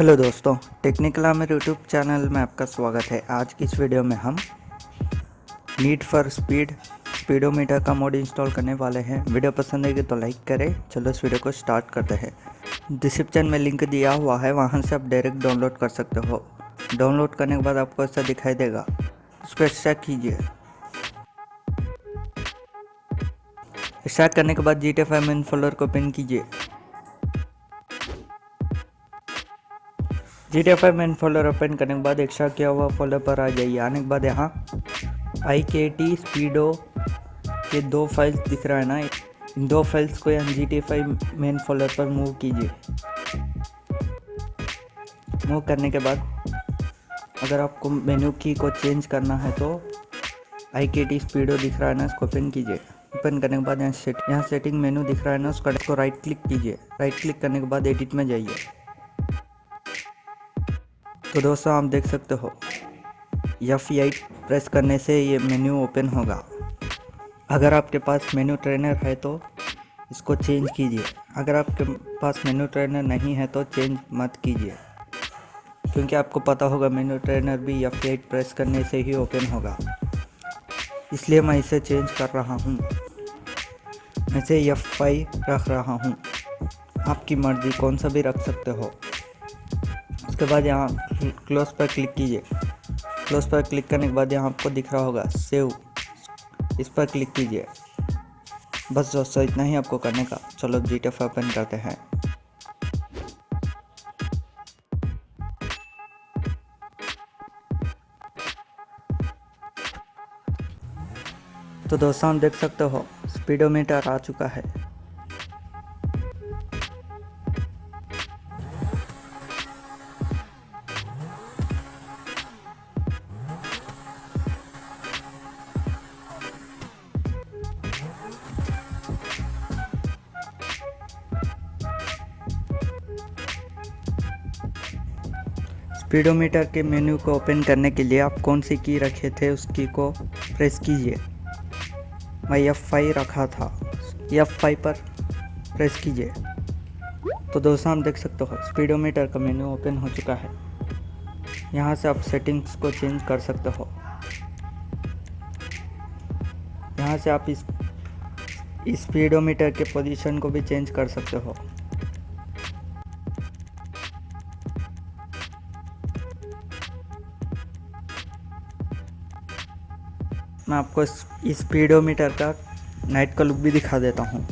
Hello दोस्तों, technical Amer YouTube channel में आपका स्वागत है। आज की इस वीडियो में हम नीड फॉर स्पीड स्पीडोमीटर का मोड इंस्टॉल करने वाले हैं। वीडियो पसंद आएगी तो लाइक करें। चलो इस वीडियो को स्टार्ट करते हैं। डिस्क्रिप्शन में लिंक दिया हुआ है, वहां से आप डायरेक्ट डाउनलोड कर सकते हो। डाउनलोड करने के बाद आपको ऐसा दिखाई देगा, उस पर स्टार्ट कीजिए। स्टार्ट करने के बाद GTA 5 मेन फोल्डर को ओपन कीजिए। GTA 5 मेन फोल्डर ओपन करने के बाद एक्स्ट्रैक्ट किया हुआ फोल्डर पर आ जाइए। आने के बाद यहाँ IKT स्पीडो के 2 फाइल्स दिख रहा है ना, इन 2 फाइल्स को यहाँ GTA 5 मेन फोल्डर पर मूव कीजिए। मूव करने के बाद अगर आपको मेन्यू की को चेंज करना है तो IKT स्पीडो दिख रहा है ना, इसको ओपन कीजिए। ओपन करने के बाद यहाँ सेटिंग मेनू दिख रहा है ना, उसको राइट क्लिक कीजिए। राइट क्लिक करने के बाद एडिट में जाइए। तो दोस्तों आप देख सकते हो F8 प्रेस करने से ये मेन्यू ओपन होगा। अगर आपके पास मेन्यू ट्रेनर है तो इसको चेंज कीजिए। अगर आपके पास मेन्यू ट्रेनर नहीं है तो चेंज मत कीजिए, क्योंकि आपको पता होगा मेन्यू ट्रेनर भी F8 प्रेस करने से ही ओपन होगा। इसलिए मैं इसे चेंज कर रहा हूँ, मैं इसे F5 रख रहा हूँ। आपकी मर्ज़ी कौन सा भी रख सकते हो। उसके बाद यहाँ क्लोज पर क्लिक कीजिए। क्लोज पर क्लिक करने के बाद यहाँ आपको दिख रहा होगा सेव, इस पर क्लिक कीजिए। बस दोस्तों इतना ही आपको करने का। चलो GTA 5 ओपन करते हैं। तो दोस्तों हम देख सकते हो स्पीडोमीटर आ चुका है। स्पीडोमीटर के मेन्यू को ओपन करने के लिए आप कौन सी की रखे थे उस की को प्रेस कीजिए। मैं F5 रखा था, F5 पर प्रेस कीजिए। तो दोस्तों आप देख सकते हो स्पीडोमीटर का मेन्यू ओपन हो चुका है। यहाँ से आप सेटिंग्स को चेंज कर सकते हो। यहाँ से आप इस स्पीडोमीटर के पोजीशन को भी चेंज कर सकते हो। मैं आपको इस स्पीडोमीटर का नाइट का लुक भी दिखा देता हूँ।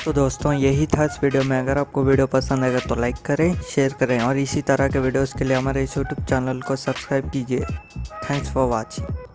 तो दोस्तों यही था इस वीडियो में। अगर आपको वीडियो पसंद आएगा तो लाइक करें, शेयर करें और इसी तरह के वीडियोस के लिए हमारे इस यूट्यूब चैनल को सब्सक्राइब कीजिए। Thanks for watching.